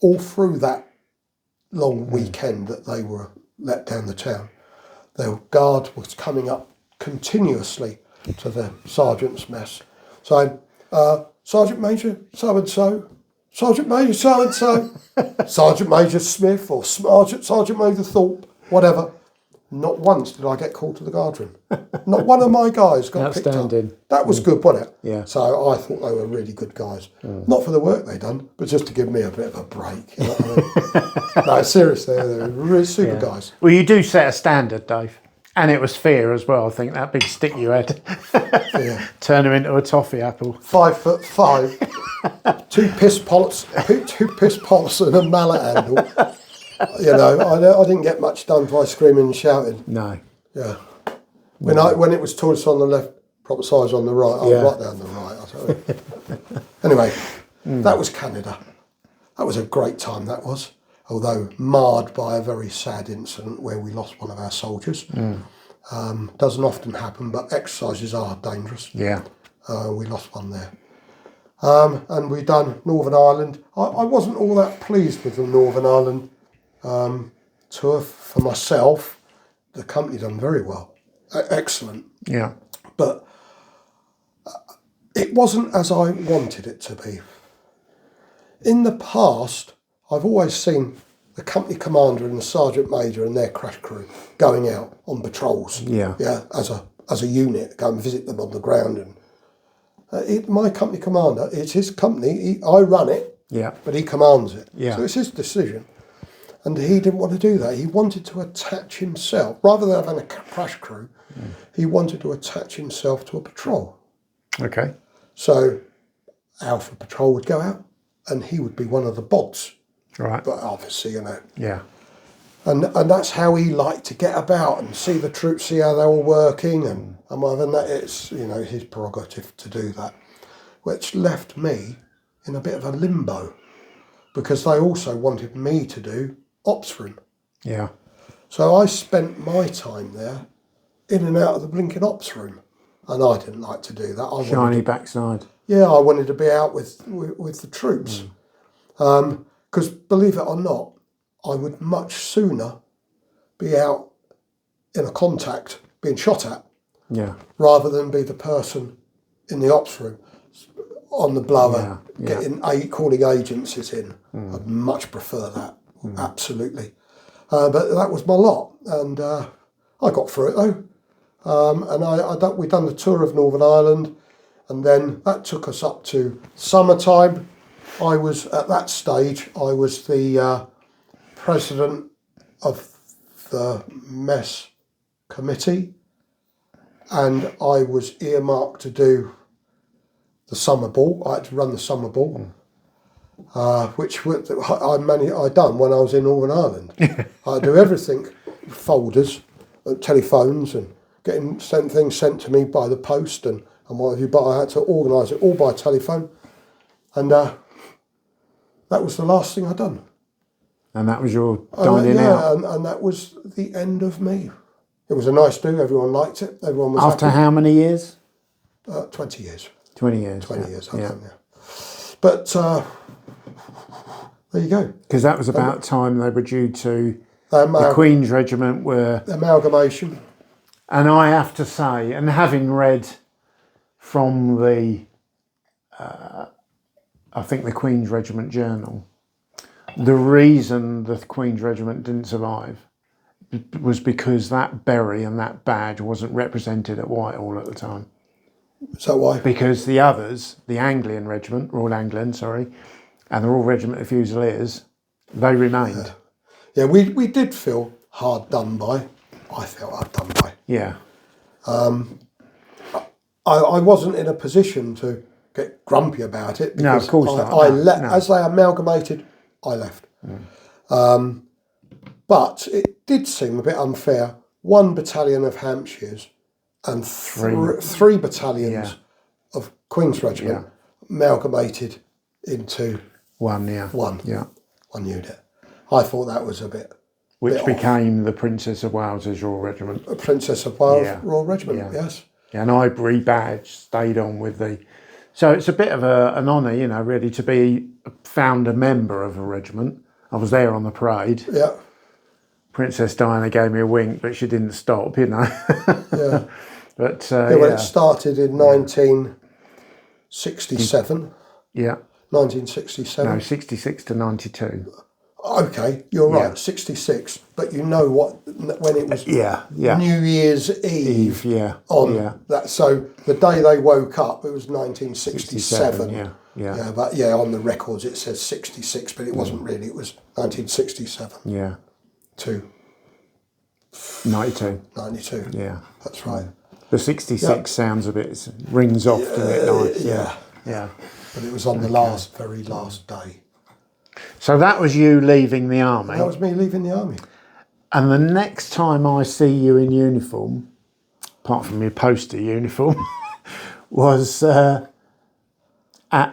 All through that long weekend that they were let down the town, their guard was coming up continuously to the sergeant's mess, saying, "Sergeant Major so-and-so, Sergeant Major so-and-so, Sergeant Major Smith or Sergeant Major Thorpe, whatever." Not once did I get called to the guard room. Not one of my guys got picked up. That was good, wasn't it? Yeah. So I thought they were really good guys. Not for the work they done, but just to give me a bit of a break. You know what I mean? No, seriously, they were really super guys. Well, you do set a standard, Dave. And it was fair as well, I think, that big stick you had. Turn him into a toffee apple. 5'5", two piss pots and a mallet handle. You know, I didn't get much done by screaming and shouting. No. Yeah. When it was tallest on the left, proper size on the right, I was right down the right. I tell you. Anyway, that was Canada. That was a great time, that was. Although marred by a very sad incident where we lost one of our soldiers. Doesn't often happen, but exercises are dangerous. Yeah. We lost one there. And we done Northern Ireland. I wasn't all that pleased with the Northern Ireland tour for myself. The company done very well, excellent. Yeah. But it wasn't as I wanted it to be. In the past, I've always seen the company commander and the sergeant major and their crash crew going out on patrols. Yeah. Yeah, as a unit, go and visit them on the ground. And my company commander, it's his company. I run it. Yeah. But he commands it. Yeah. So it's his decision. And he didn't want to do that. He wanted to attach himself, rather than having a crash crew, he wanted to attach himself to a patrol. Okay. So Alpha Patrol would go out and he would be one of the bods. Right. But obviously, Yeah. And that's how he liked to get about and see the troops, see how they were working and whatever. And that it's, his prerogative to do that, which left me in a bit of a limbo because they also wanted me to do ops room. Yeah. So I spent my time there in and out of the blinking ops room. And I didn't like to do that. Shiny backside. Yeah, I wanted to be out with the troops. Because believe it or not, I would much sooner be out in a contact being shot at Yeah. rather than be the person in the ops room on the blower calling agencies in. I'd much prefer that, absolutely. But that was my lot, and I got through it though. And we done the tour of Northern Ireland, and then that took us up to summertime. I was at that stage. I was the president of the mess committee, and I was earmarked to do the summer ball. I had to run the summer ball, which I done when I was in Northern Ireland. I do everything, folders, telephones, and getting things sent to me by the post and what have you. But I had to organise it all by telephone, and that was the last thing I'd done. And that was your dining out? And that was the end of me. It was a nice do. Everyone liked it. Everyone was After happy. how many years? 20 years. 20 years. 20 years, I've done, yeah. But there you go. Because that was about time they were due to The Queen's Regiment were... amalgamation. And I have to say, and having read from the, I think the Queen's Regiment Journal, the reason the Queen's Regiment didn't survive was because that berry and that badge wasn't represented at Whitehall at the time. So why? Because the others, the Anglian Regiment, Royal Anglian, sorry, and the Royal Regiment of Fusiliers, they remained. Yeah, we did feel hard done by. I felt hard done by. Yeah. I wasn't in a position to get grumpy about it. No, of course not. No. As they amalgamated, I left. But it did seem a bit unfair. 1 battalion of Hampshires and three battalions of Queen's Regiment amalgamated into one unit. I thought that was a bit... Which became the Princess of Wales's Royal Regiment. A Princess of Wales Royal Regiment, yes. Yeah, and I rebadged, stayed on with the... So it's a bit of an honour, really, to be found a member of a regiment. I was there on the parade. Yeah. Princess Diana gave me a wink, but she didn't stop, Yeah. But when it started in 1967. Yeah. 1967. No, 66 to 92. Okay, you're right, 66. But you know what? When it was New Year's Eve. That. So the day they woke up, it was 1967. Yeah, but on the records it says 66, but it wasn't really. It was 1967. Yeah. To 92. 92. Yeah. That's right. The 66 sounds a bit, rings off, doesn't it? Nice. Yeah. But it was on the very last day. So that was you leaving the army. That was me leaving the army. And the next time I see you in uniform, apart from your poster uniform, was at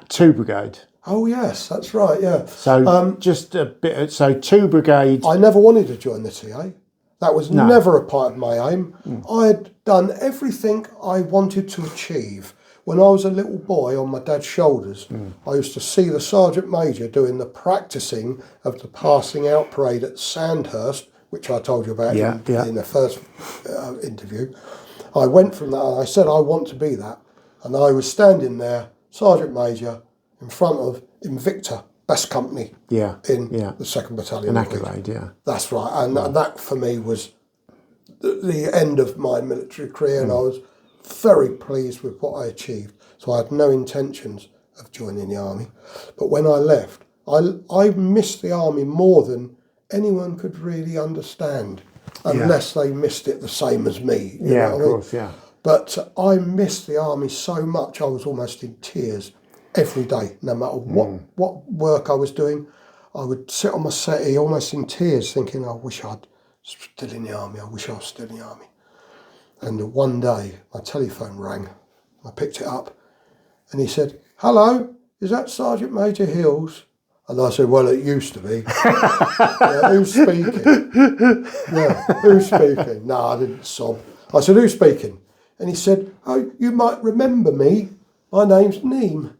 2 Brigade. Oh yes, that's right. Yeah. So just a bit. So 2 Brigade. I never wanted to join the TA. That was never a part of my aim. I had done everything I wanted to achieve. When I was a little boy on my dad's shoulders, I used to see the Sergeant Major doing the practicing of the passing out parade at Sandhurst, which I told you about in the first interview. I went from that and I said, I want to be that. And I was standing there, Sergeant Major, in front of Invicta, best company in the 2nd Battalion. An accolade, That's right. And that for me was the end of my military career, and I was very pleased with what I achieved. So I had no intentions of joining the army. But when I left, I missed the army more than anyone could really understand, unless they missed it the same as me. You know what I mean? But I missed the army so much, I was almost in tears every day, no matter what work I was doing. I would sit on my settee almost in tears thinking, I wish I'd still in the army, I wish I was still in the army. And one day my telephone rang, I picked it up and he said, hello, is that Sergeant Major Hills? And I said, well, it used to be. Who's speaking? Who's speaking? No, I didn't sob. I said, who's speaking? And he said, oh, you might remember me. My name's Neem.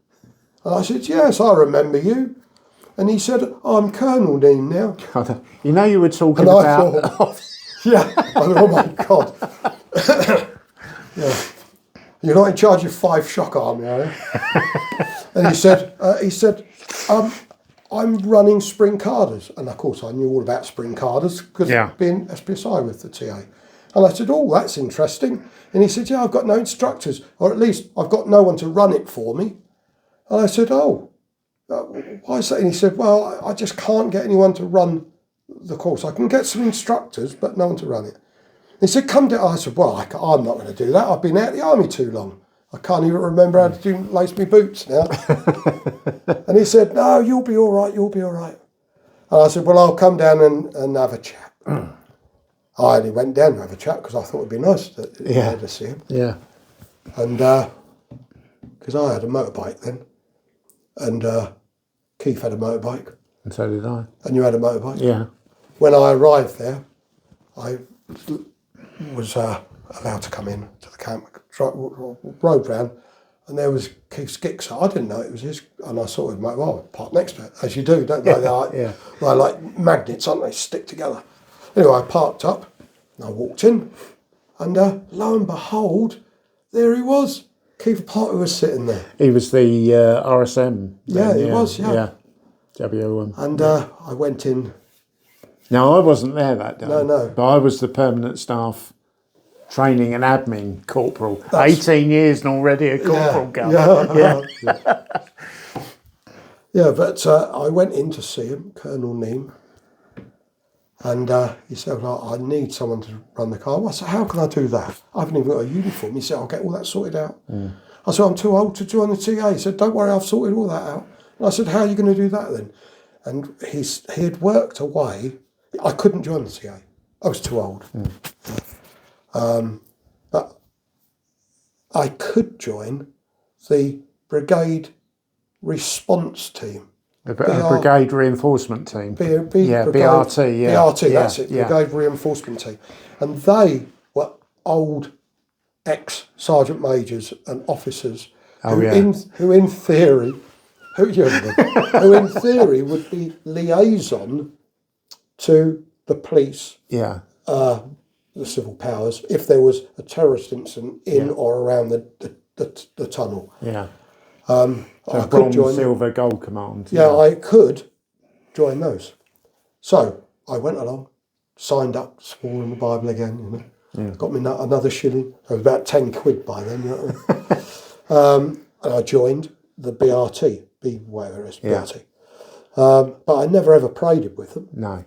And I said, yes, I remember you. And he said, I'm Colonel Neem now. God, you know you were talking and about... I thought, I thought, oh my God. You're not in charge of 5 shock army, are you? And he said, I'm running spring carders. And of course I knew all about spring carders because being SPSI with the TA. And I said, oh, that's interesting. And he said, I've got no instructors, or at least I've got no one to run it for me. And I said, oh, why is that? And he said, well, I just can't get anyone to run the course. I can get some instructors, but no one to run it. He said, come down. I said, well, I'm not going to do that. I've been out of the army too long. I can't even remember how to lace my boots now. And he said, no, you'll be all right, you'll be all right. And I said, well, I'll come down and have a chat. I only went down to have a chat because I thought it'd be nice to see him. Yeah. And because I had a motorbike then, and Keith had a motorbike. And so did I. And you had a motorbike? Yeah. When I arrived there, I was allowed to come in to the camp, rode round, and there was Keith's Gixxer. I didn't know it was his, and I saw him, well, parked next to it, as you do, don't they? They're like magnets, aren't they? Stick together. Anyway, I parked up, and I walked in, and lo and behold, there he was. Keith Potter was sitting there. He was the RSM. He was. WO1. And I went in. Now, I wasn't there that day. No. But I was the permanent staff training and admin corporal. 18 years and already a corporal but I went in to see him, Colonel Neem. And he said, well, I need someone to run the car. I said, how can I do that? I haven't even got a uniform. He said, I'll get all that sorted out. I said, I'm too old to join the TA. He said, don't worry, I've sorted all that out. And I said, how are you going to do that then? And he had worked away. I couldn't join the TA. I was too old. But I could join the brigade response team. The brigade reinforcement team. BRT. BRT, that's it. Brigade reinforcement team. And they were old ex-sergeant majors and officers who in theory would be liaison to the police, the civil powers, if there was a terrorist incident in or around the tunnel. So bronze, silver, gold command. I could join those. So I went along, signed up, swore in the Bible again, got me another shilling. It was about 10 quid by then, you know what I mean? And I joined the BRT, whatever it is, BRT. But I never ever paraded with them. No.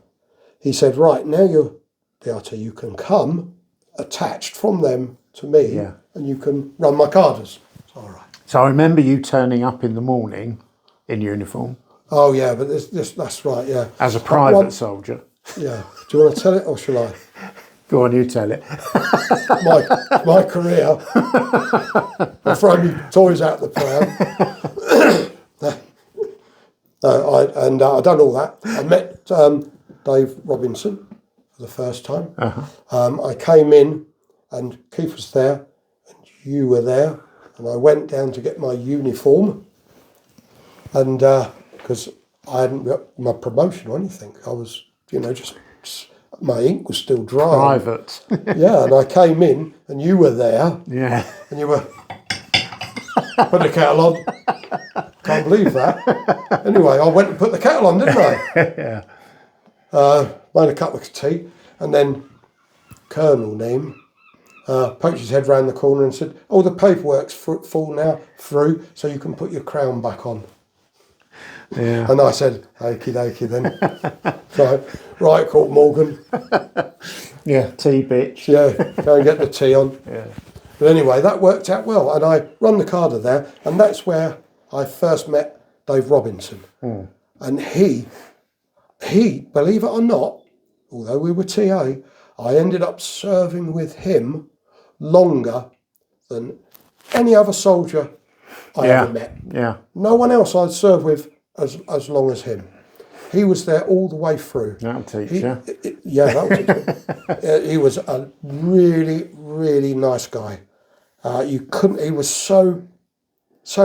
He said, right, now you're BRT, you can come attached from them to me and you can run my carders. It's all right. So I remember you turning up in the morning in uniform. Oh, yeah, but that's right, yeah. As a private soldier. Yeah. Do you want to tell it or shall I? Go on, you tell it. my career. I throw me toys out the pram. I'd done all that. I met Dave Robinson, for the first time. I came in and Keith was there and you were there, and I went down to get my uniform, and because I hadn't got my promotion or anything, I was, just my ink was still dry. Private. Yeah, and I came in and you were there. Yeah. And you were, put the kettle on. Can't believe that. Anyway, I went and put the kettle on, didn't I? Yeah. Made a cup of tea, and then Colonel Neame poked his head round the corner and said, "Oh, the paperwork's full now, through, so you can put your crown back on." Yeah. And I said, "Okie dokie then." So, right, Court Morgan. Yeah. Tea bitch. Yeah, go and get the tea on. Yeah. But anyway, that worked out well, and I run the Carter there, and that's where I first met Dave Robinson. And he, believe it or not, although we were TA, I ended up serving with him longer than any other soldier I ever met. Yeah. No one else I'd served with as long as him. He was there all the way through. That'll teach you. Yeah, that'll teach you. He was a really, really nice guy. He was so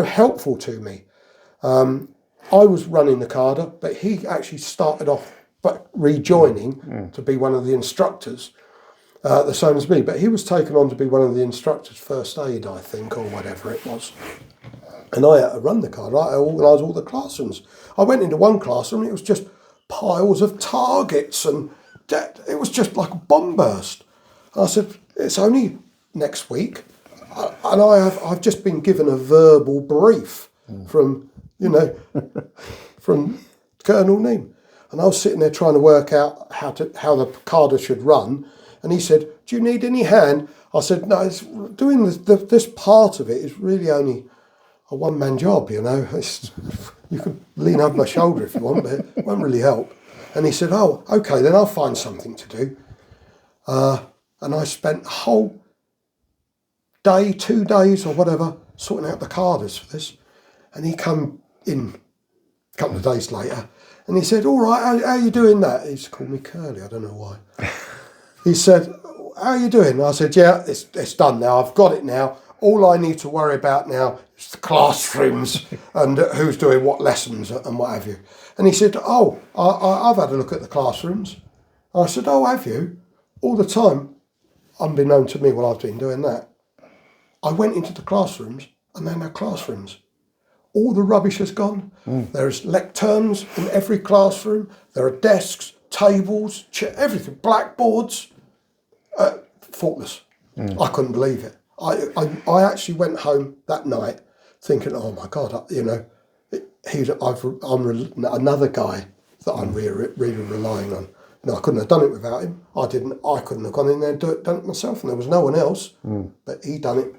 helpful to me. I was running the Carter, but he actually started off rejoining to be one of the instructors, the same as me. But he was taken on to be one of the instructors, first aid, I think, or whatever it was. And I had to run the Carter. I organised all the classrooms. I went into one classroom, and it was just piles of targets, and it was just like a bomb burst. And I said, "It's only next week." And I've just been given a verbal brief from from Colonel Neame. And I was sitting there trying to work out how the Carter should run. And he said, "Do you need any hand?" I said, "No, doing this part of it is really only a one-man job, you can lean over my shoulder if you want, but it won't really help." And he said, "Oh, okay, then I'll find something to do." And I spent a whole day, 2 days or whatever, sorting out the Carters for this. And he come in a couple of days later, and he said, "All right, how are you doing that?" He used to call me Curly, I don't know why. He said, "How are you doing?" I said, "Yeah, it's done now. I've got it now. All I need to worry about now is the classrooms and who's doing what lessons and what have you." And he said, "Oh, I've had a look at the classrooms." And I said, "Oh, have you?" All the time, unbeknown to me while I've been doing that, I went into the classrooms and there are no classrooms. All the rubbish has gone. There's lecterns in every classroom. There are desks, tables, everything, blackboards. Faultless. I couldn't believe it. I actually went home that night thinking, "Oh my God, I'm another guy that I'm really relying on." I couldn't have done it without him. I couldn't have gone in there and done it myself, and there was no one else. But he done it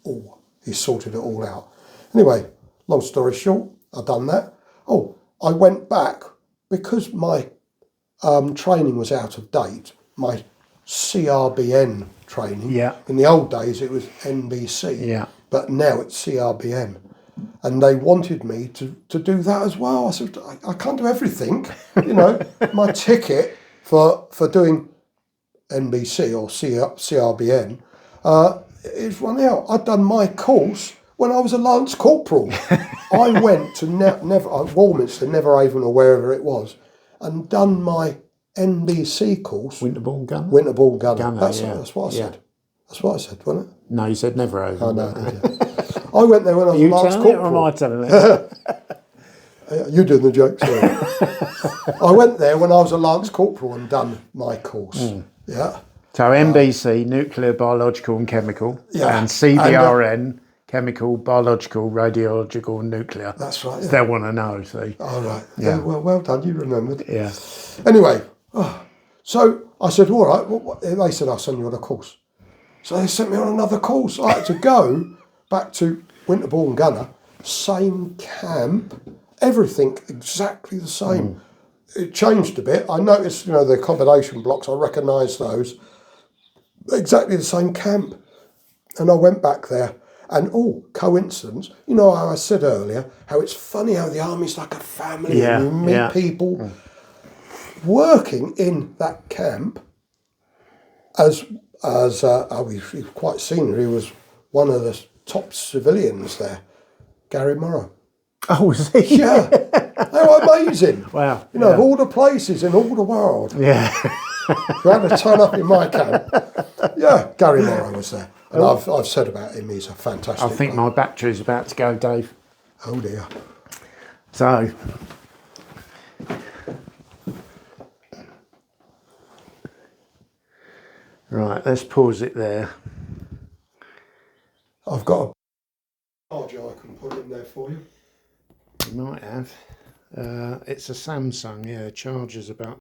all. He sorted it all out. Anyway, long story short, I done that. Oh, I went back because my training was out of date. My CRBN training. Yeah. In the old days, it was NBC. Yeah. But now it's CRBN. And they wanted me to do that as well. I said, I can't do everything. My ticket for doing NBC or CRBN is run out. I'd done my course when I was a Lance Corporal. I went to Warminster, never even or wherever it was, and done my NBC course. Winterbourne Gunner? Winterbourne Gunner. That's what I said. Yeah. That's what I said, wasn't it? No, you said never over. Oh, no, I did. I went there when I was a Lance Corporal. Or am I telling it? You're doing the jokes. I went there when I was a Lance Corporal and done my course. Yeah. So MBC, nuclear, biological and chemical. Yeah. And CBRN, chemical, biological, radiological and nuclear. That's right. Yeah. They want to know, see. All right. Yeah. Well done. You remembered. Yeah. Anyway, so I said, all right. They said, "I'll send you on a course." So they sent me on another course. I had to go back to Winterbourne Gunner, same camp, everything exactly the same. It changed a bit. I noticed, the accommodation blocks, I recognised those. Exactly the same camp. And I went back there. And coincidence, how I said earlier, how it's funny how the army's like a family and you meet people. working in that camp as he was quite senior. He was one of the top civilians there, Gary Morrow. Oh, was he? Yeah, they were amazing. Wow. You know, yeah. of all the places in all the world, Yeah. who had to turn up in my camp. Yeah, Gary Morrow was there. And I've said about him, he's a fantastic I think my battery's about to go, Dave. Oh dear. So, right, let's pause it there. I've got a charger I can put in there for you. You might have. It's a Samsung, yeah, charger's about